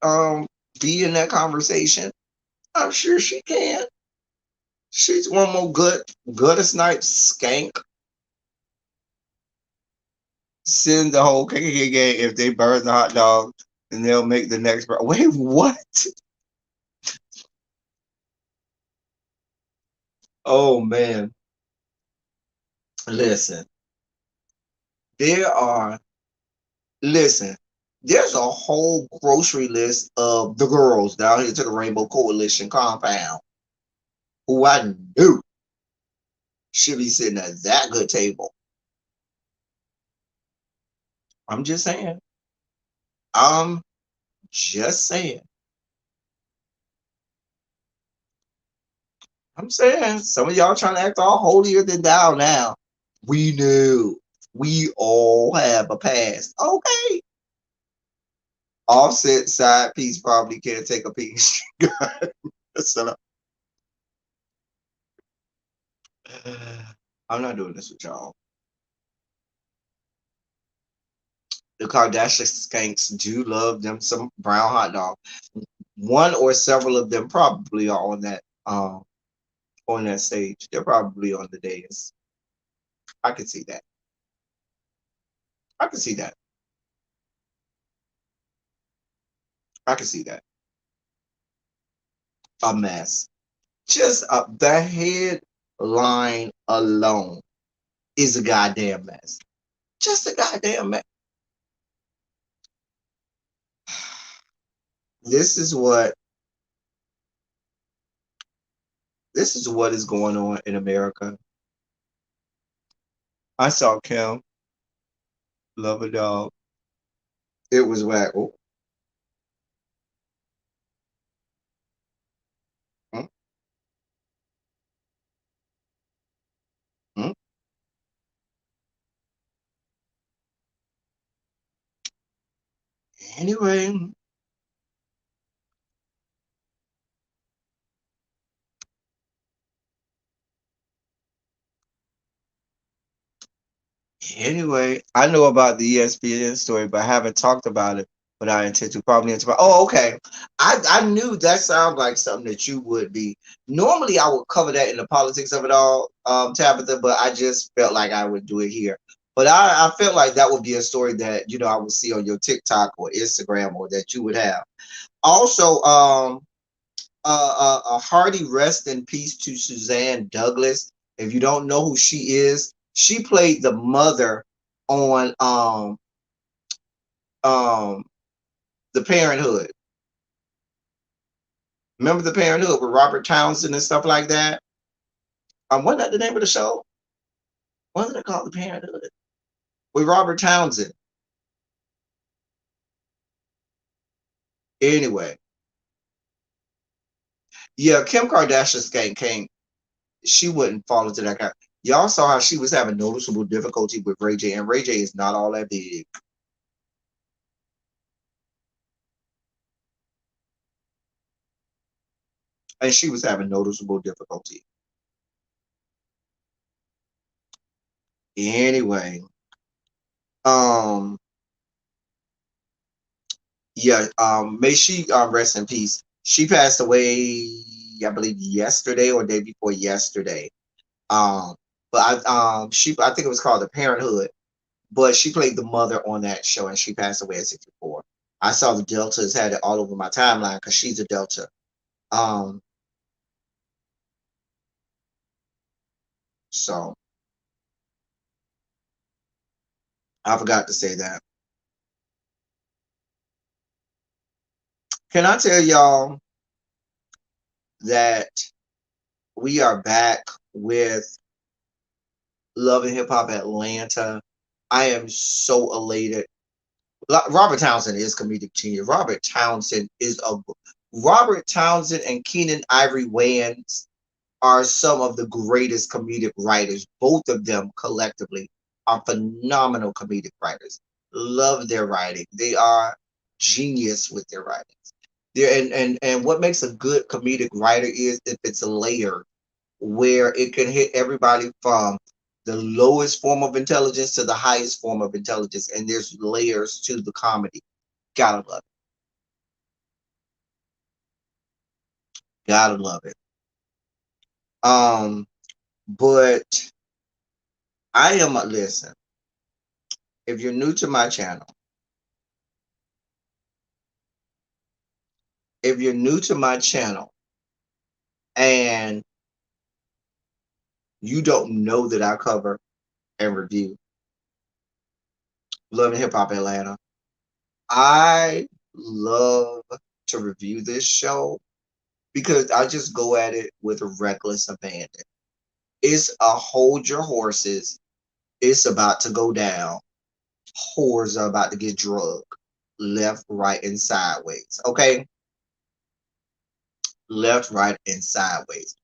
be in that conversation. I'm sure she can. She's one more gutter snipe skank. Send the whole KKK gang if they burn the hot dog, and they'll make the next. Wait, what? Oh man, listen. There are listen. There's a whole grocery list of the girls down here to the Rainbow Coalition compound who I knew should be sitting at that good table. I'm just saying. I'm just saying. I'm saying some of y'all trying to act all holier than thou now. We knew. We all have a past. Okay. Offset side piece probably can't take a piece. I'm not doing this with y'all. The Kardashian skanks do love them some brown hot dog. One or several of them probably are on that stage. They're probably on the dais. I can see that. I can see that. I can see that. A mess. Just the headline alone is a goddamn mess. Just a goddamn mess. This is what is going on in America. I saw Kim love a dog. It was whack. Anyway, anyway, I know about the ESPN story, but I haven't talked about it. But I intend to probably into. Oh, okay. I knew that sounded like something that you would be. Normally, I would cover that in the politics of it all, Tabitha. But I just felt like I would do it here. But I felt like that would be a story that I would see on your TikTok or Instagram, or that you would have. Also, a hearty rest in peace to Suzanne Douglas. If you don't know who she is, she played the mother on um the Parenthood. Remember the Parenthood with Robert Townsend and stuff like that? Wasn't that the name of the show? Wasn't it called the Parenthood with Robert Townsend? Anyway, yeah, Kim Kardashian came. She wouldn't fall into that kind. Y'all saw how she was having noticeable difficulty with Ray J, and Ray J is not all that big. And she was having noticeable difficulty. Anyway, um, yeah, may she rest in peace. She passed away, I believe, yesterday or day before yesterday. Um, but I think it was called The Parenthood. But she played the mother on that show, and she passed away at 64. I saw the Deltas had it all over my timeline because she's a Delta. Um, so I forgot to say that. Can I tell y'all that we are back with Love and Hip Hop Atlanta? I am so elated. Robert Townsend is comedic genius. Robert Townsend and Keenan Ivory Wayans are some of the greatest comedic writers. Both of them collectively are phenomenal comedic writers. Love their writing. They are genius with their writings. And what makes a good comedic writer is if it's layered, where it can hit everybody from the lowest form of intelligence to the highest form of intelligence, and there's layers to the comedy. Gotta love it. Gotta love it. Um, but I am listen. If you're new to my channel, if you're new to my channel and you don't know that I cover and review Love and Hip Hop Atlanta, I love to review this show because I just go at it with a reckless abandon. It's a hold your horses. It's about to go down. Whores are about to get drugged left, right, and sideways. Okay? Left, right, and sideways.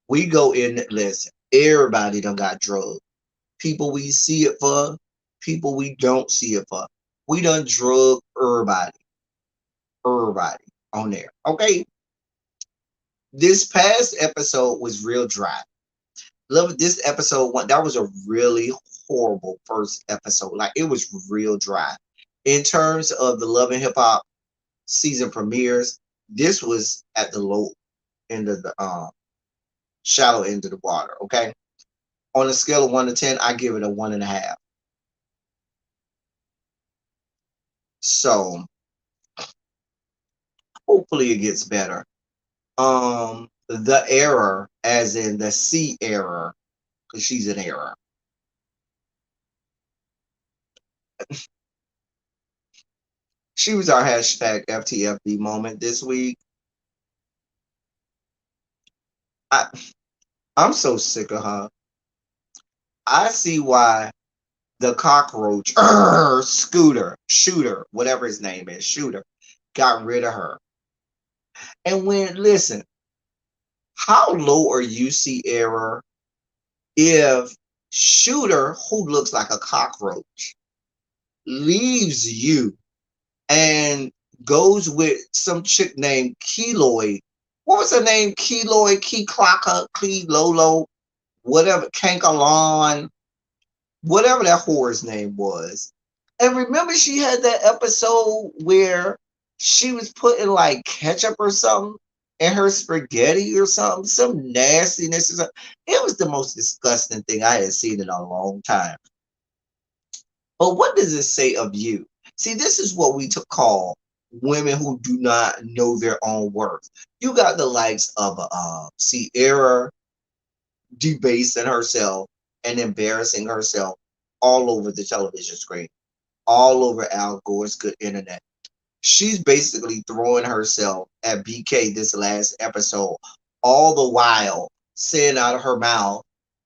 We go in, listen, everybody done got drugged. People we see it for, people we don't see it for. We done drug everybody on there. Okay? This past episode was real dry. Love this episode one. That was a really horrible first episode. Like it was real dry. In terms of the Love and Hip Hop season premieres, this was at the low end of the shallow end of the water. Okay. On a scale of 1 to 10, I give it a 1.5. So hopefully it gets better. The error, as in the C error, because she's an error. She was our hashtag FTFB moment this week. I, I'm so sick of her. I see why the cockroach, Shooter, whatever his name is, Shooter, got rid of her. And listen, how low are you, Sierra, if Shooter, who looks like a cockroach, leaves you and goes with some chick named Keloid. What was her name? Keloid, Key Clocker, Key Lolo, whatever, Kankalon, whatever that whore's name was. And remember, she had that episode where she was putting like ketchup or something in her spaghetti or something, some nastiness or something. It was the most disgusting thing I had seen in a long time. But what does it say of you? See, this is what we to call women who do not know their own worth. You got the likes of Sierra debasing herself and embarrassing herself all over the television screen, all over Al Gore's good internet. She's basically throwing herself at BK this last episode, all the while saying out of her mouth,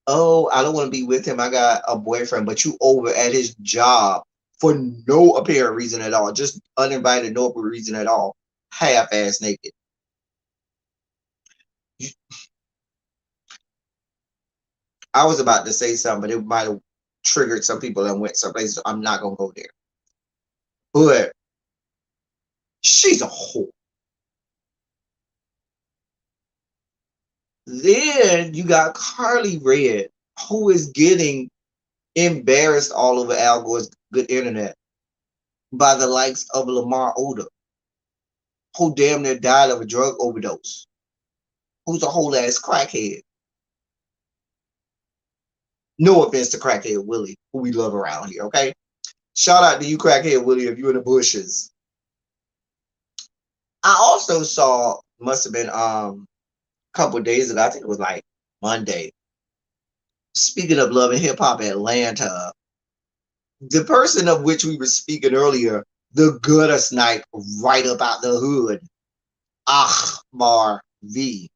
"Oh, I don't want to be with him. I got a boyfriend," but you over at his job for no apparent reason at all, just uninvited, no reason at all, half ass naked. I was about to say something, but it might have triggered some people and went someplace. So I'm not gonna go there. But she's a whore. Then you got Carly Red, who is getting embarrassed all over Al Gore's good internet by the likes of Lamar Odom, who damn near died of a drug overdose, who's a whole ass crackhead. No offense to crackhead Willie, who we love around here, okay? Shout out to you, crackhead Willie, if you're in the bushes. I also saw, must have been a couple of days ago, I think it was like Monday. Speaking of love and hip hop Atlanta, the person of which we were speaking earlier, the gutter snipe right up out the hood, Ahmar V.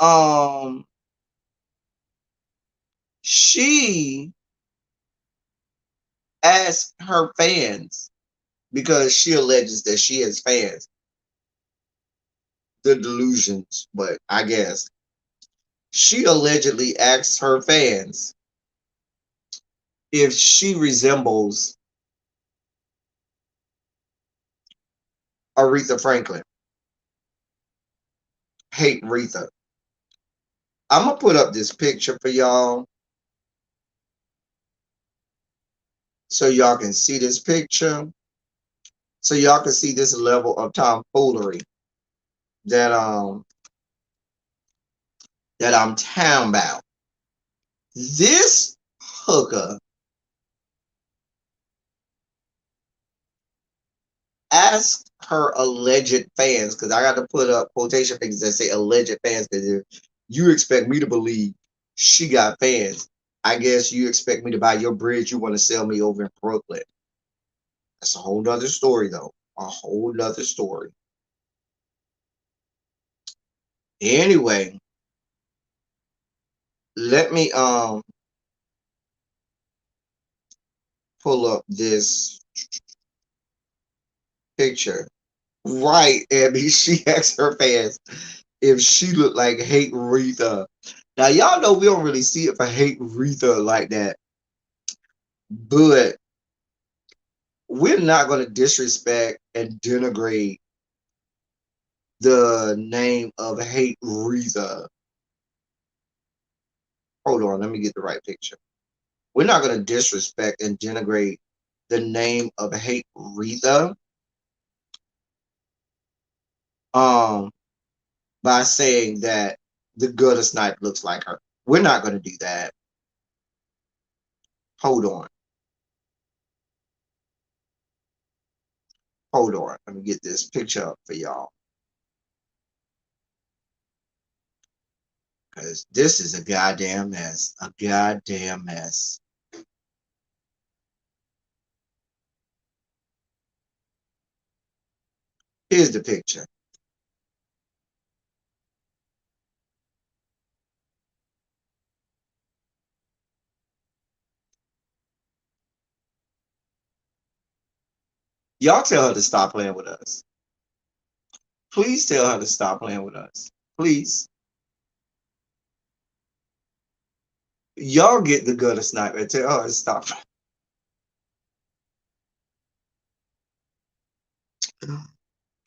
Um, she asked her fans because she alleges that she has fans, the delusions, but I guess she allegedly asked her fans if she resembles Aretha Franklin. Hate Aretha. I'm gonna put up this picture for y'all so y'all can see this picture, so y'all can see this level of tomfoolery that that I'm talking about. This hooker asked her alleged fans, because I got to put up quotation fingers that say alleged fans, because you expect me to believe she got fans, I guess you expect me to buy your bridge you want to sell me over in Brooklyn. That's a whole nother story, though. A whole nother story. Anyway, let me pull up this picture. Right, Abby. She asked her fans if she looked like Hate Retha. Now y'all know we don't really see it for Hate Retha like that, but we're not going to disrespect and denigrate the name of Hate Retha. Hold on, let me get the right picture. We're not going to disrespect and denigrate the name of Hate Retha um by saying that the gutter snipe looks like her. We're not going to do that. Hold on. Hold on. Let me get this picture up for y'all. Because this is a goddamn mess. A goddamn mess. Here's the picture. Y'all tell her to stop playing with us. Please tell her to stop playing with us. Please. Y'all get the gutter sniper and tell her to stop.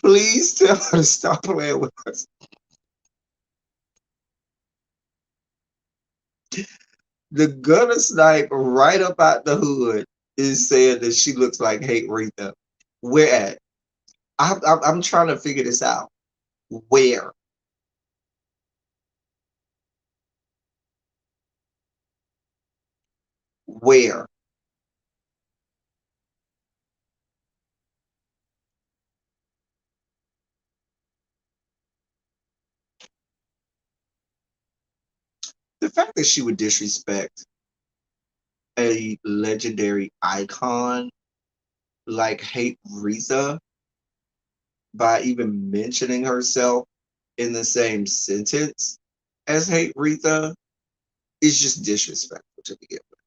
Please tell her to stop playing with us. The gutter snipe right up out the hood is saying that she looks like Hate Retha. Where at? I'm trying to figure this out. Where? Where? The fact that she would disrespect a legendary icon like Hate Retha by even mentioning herself in the same sentence as Hate Retha is just disrespectful to begin with.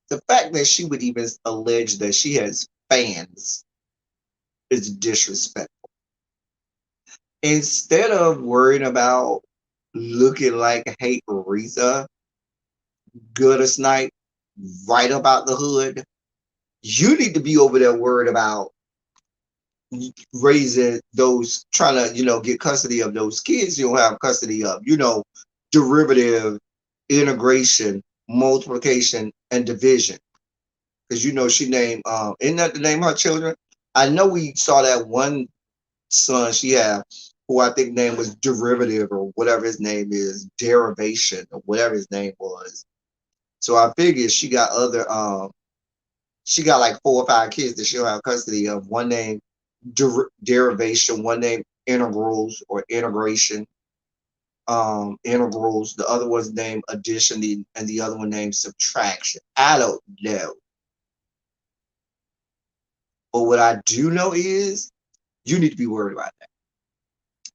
The fact that she would even allege that she has fans is disrespectful. Instead of worrying about looking like Hate Retha, good as night, right about the hood, you need to be over there worried about raising those, trying to, get custody of those kids you don't have custody of, derivative, integration, multiplication, and division. Because she named, isn't that the name of her children? I know we saw that one son she had, who I think name was derivative or whatever his name is, derivation or whatever his name was. So I figured she got like 4 or 5 kids that she'll have custody of. One named derivation, one named integrals or integration, integrals. The other one's named addition, and the other one named subtraction. I don't know. But what I do know is you need to be worried about that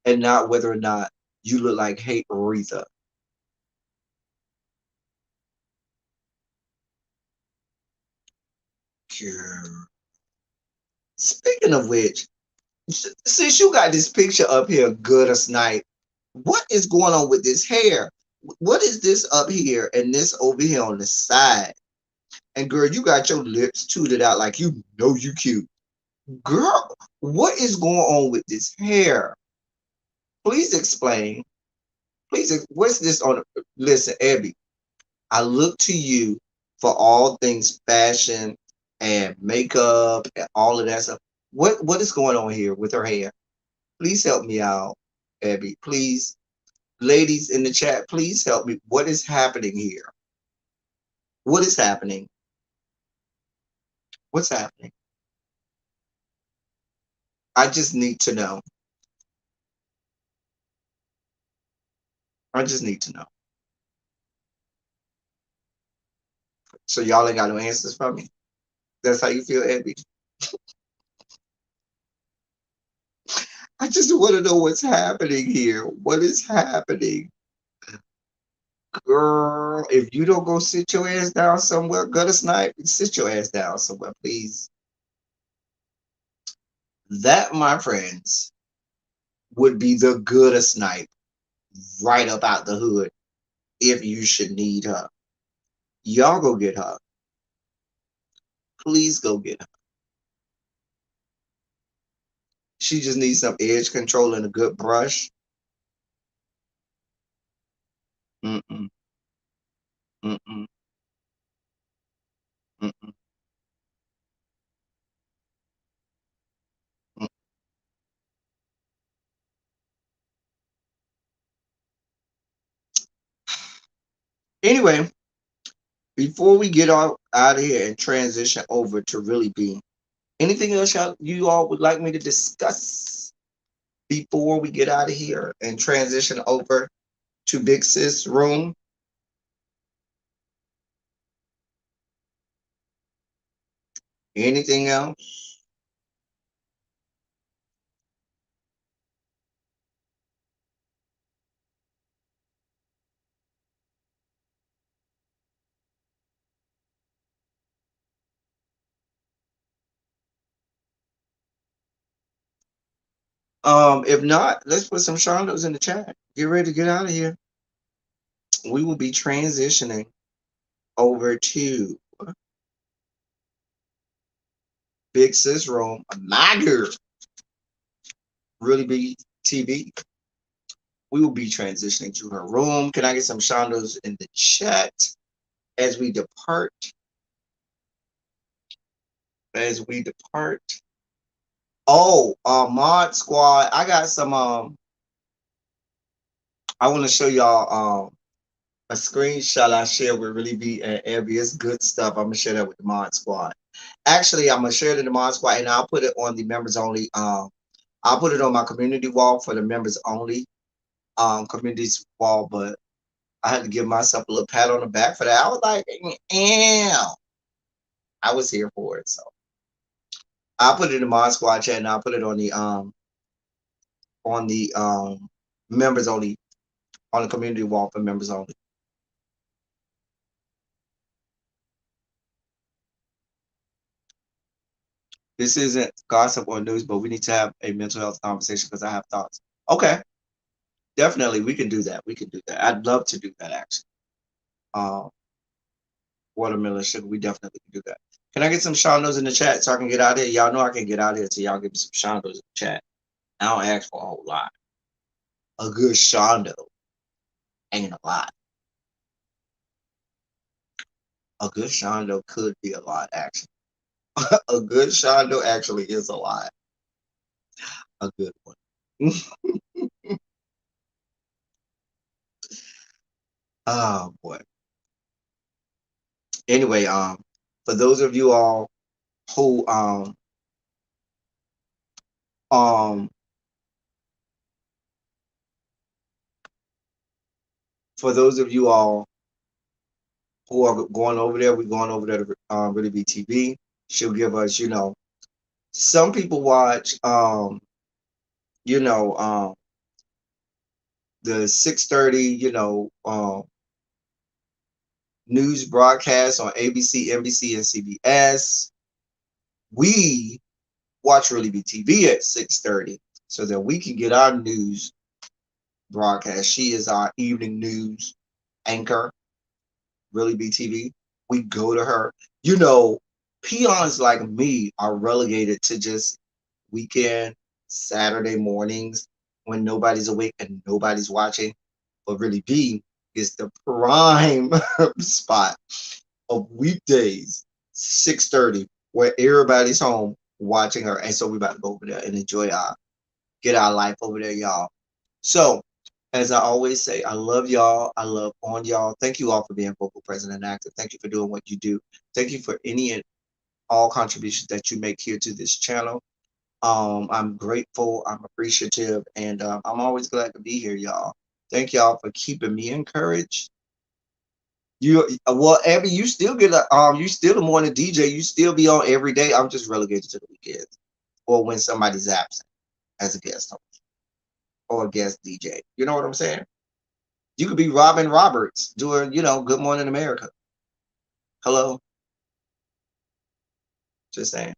and not whether or not you look like Hate Aretha. Girl. Speaking of which, since you got this picture up here, good as night, what is going on with this hair? What is this up here and this over here on the side? And girl, you got your lips tooted out like you cute. Girl, what is going on with this hair? Please explain. Please, what's this on? Listen, Abby, I look to you for all things fashion and makeup and all of that stuff. What is going on here with her hair? Please help me out, Abby. Please, ladies in the chat, please help me. What is happening here? What is happening? What's happening? I just need to know. I just need to know. So y'all ain't got no answers for me. That's how you feel, Abby. I just want to know what's happening here. What is happening? Girl, if you don't go sit your ass down somewhere, gutter snipe, sit your ass down somewhere, please. That, my friends, would be the gutter snipe right up out the hood if you should need her. Y'all go get her. Please go get her. She just needs some edge control and a good brush. Mm-mm, mm-mm, mm-mm, mm. Anyway, before we get out of here and transition over to really be, anything else you all would like me to discuss before we get out of here and transition over to Big Sis room? Anything else? If not, let's put some Shondos in the chat. Get ready to get out of here. We will be transitioning over to Big Sis room. My girl. Really Be TV. We will be transitioning to her room. Can I get some shondos in the chat as we depart? As we depart. Oh, Mod Squad. I got some I want to show y'all a screenshot I shared with Really Be and Abby. It's good stuff. I'm gonna share that with the Mod Squad. Actually, I'm gonna share it in the Mod Squad and I'll put it on the members only. I'll put it on my community wall for the members only communities wall, but I had to give myself a little pat on the back for that. I was like, "Ew." I was here for it. So I'll put it in the Mod Squad chat and I'll put it on the members only on the community wall for members only. This isn't gossip or news, but we need to have a mental health conversation because I have thoughts. Okay, definitely we can do that. We can do that. I'd love to do that actually. Um, watermelon sugar, we definitely can do that. Can I get some shondos in the chat so I can get out of here? Y'all know I can get out of here, so y'all give me some shondos in the chat. I don't ask for a whole lot. A good shondo ain't a lot. A good shondo could be a lot, actually. A good shondo actually is a lot. A good one. Oh boy. Anyway, for those of you all who um for those of you all who are going over there, we're going over there to Really Be TV. She'll give us, some people watch you know, the 6:30, news broadcast on ABC, NBC, and CBS. We watch Really Be TV at 6:30 so that we can get our news broadcast. She is our evening news anchor, Really Be TV. We go to her. Peons like me are relegated to just weekend, Saturday mornings when nobody's awake and nobody's watching. But Really Be is the prime spot of weekdays, 6:30, where everybody's home watching her. And so we about to go over there and get our life over there, y'all. So, as I always say, I love y'all. I love on y'all. Thank you all for being vocal, present, and active. Thank you for doing what you do. Thank you for any and all contributions that you make here to this channel. I'm grateful. I'm appreciative, and I'm always glad to be here, y'all. Thank y'all for keeping me encouraged. Well, Abby, you still get you still the morning DJ. You still be on every day. I'm just relegated to the weekends or when somebody's absent as a guest host or a guest DJ. You know what I'm saying? You could be Robin Roberts doing, Good Morning America. Hello, just saying.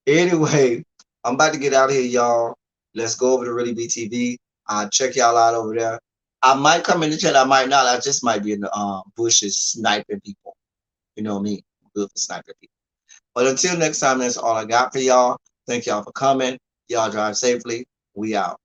Anyway, I'm about to get out of here, y'all. Let's go over to Really Be TV. I'll check y'all out over there. I might come in the chat. I might not. I just might be in the bushes sniping people. You know me. I'm good for sniping people. But until next time, that's all I got for y'all. Thank y'all for coming. Y'all drive safely. We out.